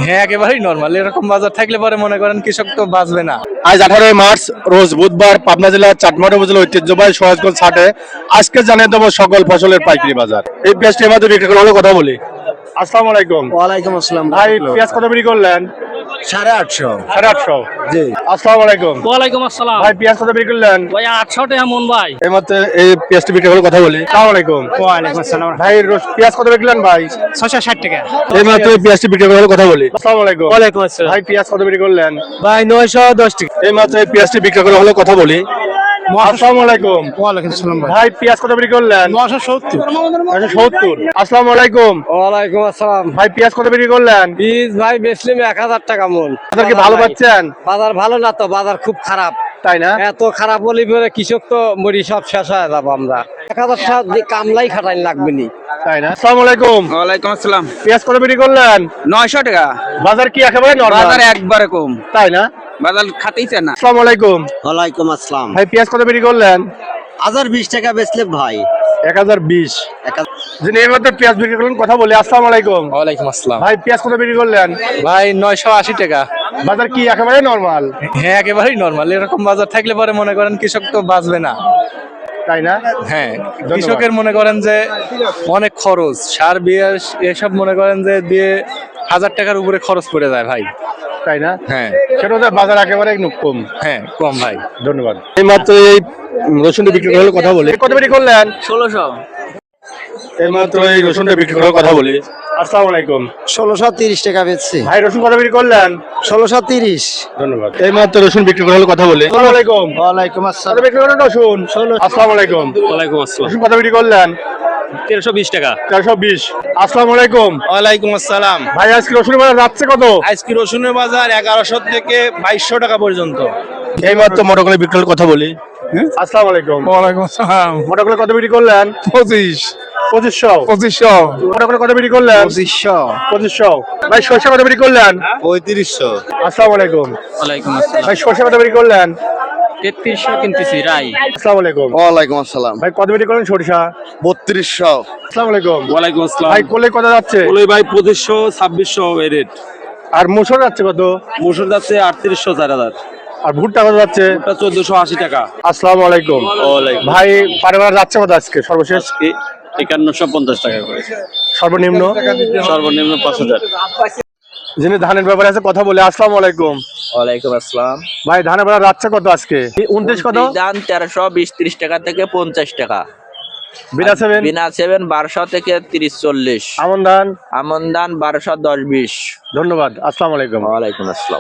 হ্যাঁ একেবারেই নরমাল। এরকম বাজার থাকলে পরে মনে করেন কৃষক তো বাঁচবে না। আজ 18 মার্চ রোজ বুধবার পাবনা জেলার চাটমাটা উপজেলা ঐতিহ্যবাহী সহজগঞ্জ হাটে আজকে জানিয়ে দেবো সকল ফসলের পাইকারি বাজার। এই পেঁয়াজটি আমাদের বিক্রি করা হলো, কথা বলি। আসসালামু আলাইকুম। ওয়ালাইকুম আসসালাম ভাই পেঁয়াজ কত বিক্রি করলেন? 850 850। জি। আসসালামু আলাইকুম। ওয়ালাইকুম আসসালাম। ভাই পেঁয়াজ কত বিক্রি করলেন? ভাই 800 টাকা মন ভাই। এই মাত্র এই পেঁয়াজটি বিক্রি হলো, কথা বলি। আসসালামু আলাইকুম। ওয়ালাইকুম আসসালাম। ভাই পেঁয়াজ কত বিক্রি করলেন ভাই? 660 টাকা। এই মাত্র এই পেঁয়াজটি বিক্রি হলো, কথা বলি। আসসালামু আলাইকুম। ওয়ালাইকুম আসসালাম। ভাই পেঁয়াজ কত বিক্রি করলেন? ভাই 910 টাকা। এই মাত্র এই পেঁয়াজটি বিক্রি করা হলো, কথা বলি। আসসালামু আলাইকুম। ওয়ালাইকুম আসসালাম ভাই। ভাই পেঁয়াজ কত বিক্রি করলেন? 970। 970। আসসালামু আলাইকুম। ওয়ালাইকুম আসসালাম। ভাই পেঁয়াজ কত বিক্রি করলেন? বীজ ভাই বেচলাম 1000 টাকা মন। বাজার কি ভালো পাচ্ছেন? বাজার ভালো না তো, বাজার খুব খারাপ। তাই না? এত খারাপ বলি পরে কৃষক তো মরি সব শেষ হয়ে যাবো আমরা। 1000 টাকা দিয়ে কামলাই খাটাই লাগবে নি। তাই না? আসসালামু আলাইকুম। ওয়ালাইকুম আসসালাম। পেঁয়াজ কত বিক্রি করলেন? 900 টাকা। বাজার কি একেবারে নরমাল? বাজার একবারে কম, তাই না? বাজার খাতেইছে না। আসসালামু আলাইকুম। ওয়ালাইকুম আসসালাম। ভাই পেঁয়াজ কত বিক্রি করলেন? 1020 টাকা বেচলাম ভাই। 1020। যিনি এই মাত্র পেঁয়াজ বিক্রি করলেন, কথা বলি। আসসালামু আলাইকুম। ওয়ালাইকুম আসসালাম। ভাই পেঁয়াজ কত বিক্রি করলেন? ভাই 980 টাকা। বাজার কি একেবারে নরমাল? হ্যাঁ একেবারেই নরমাল। এরকম বাজার থাকলে পরে মনে করেন কৃষক তো বাঁচবে না। তাই না? হ্যাঁ কৃষকের মনে করেন যে অনেক খরচ, সার বিয়াস এসব মনে করেন যে দিয়ে 1000 টাকার উপরে খরচ পড়ে যায় ভাই। তাই না? হ্যাঁ সেটা তো বাজার একেবারে কম। হ্যাঁ কম ভাই। ধন্যবাদ। এই মাত্র এই রসুনটা বিক্রি হলো, কথা বলি। কত বিক্রি করলেন? 1600। এই মাত্র এই রসুনটা বিক্রি হলো, কথা বলি। আসসালামু আলাইকুম। 1630 টাকা বেচছি। ভাই রসুন কত বিক্রি করলেন? 1630। ধন্যবাদ। এই মাত্র রসুন বিক্রি হলো, কথা বলি। আসসালামু আলাইকুম। ওয়ালাইকুম কত আসসালাম। বিক্রি করলেন রসুন? আসসালামু আলাইকুম। ওয়ালাইকুম আসসালাম। রসুন কত বিক্রি করলেন? 1320 টাকা। 420। আসসালামু আলাইকুম। ওয়ালাইকুম আসসালাম। ভাই আজকে রসুনের বাজার যাচ্ছে কত? আজকে রসুনের বাজার 1100 থেকে 2200 টাকা পর্যন্ত। এই মাত্র মোটরগুলো বিক্রি হলো, কথা বলি। আসসালামু আলাইকুম। ওয়ালাইকুম আসসালাম। মোটরগুলো কত বিক্রি করলেন? 2500। 2500। মোটরগুলো কত বিক্রি করলেন? 2500। ভাই সরষে কত বিক্রি করলেন? 3500। আসসালামু আলাইকুম। ওয়ালাইকুম আসসালাম। ভাই সরষে কত বিক্রি করলেন? 3300 কিনতেছি রাই। আসসালামু আলাইকুম। ওয়ালাইকুম আসসালাম। ভাই কত বিক্রি করলেন সরিষা? 3200। আসসালামু আলাইকুম। ওয়ালাইকুম আসসালাম। ভাই কোলে কত যাচ্ছে? ওই ভাই 2500 2600 এই রেট। আর মুসুর যাচ্ছে কত? মসুর যাচ্ছে 3800 4000। আর ভুট্টা কত যাচ্ছে? ওটা 1480 টাকা। আসসালামু আলাইকুম। ওয়ালাইকুম। ভাই পারিবার যাচ্ছে কত আজকে সর্বশেষ? 5150 টাকা করে। সর্বনিম্ন? সর্বনিম্ন 5000। যিনি ধানের ব্যাপারে আছে, কথা বলে। আসসালামু আলাইকুম। ওয়ালাইকুম আসসালাম। ভাই ধানের বেলা যাচ্ছে কত আজকে? 29 কত? দাম 1320 টাকা থেকে 50 টাকা। বিনা সেভেন? বিনা 7 1200 থেকে 30-40। আমন ধান? আমন ধান 1210-20। ধন্যবাদ। আসসালামু আলাইকুম। ওয়ালাইকুম আসসালাম।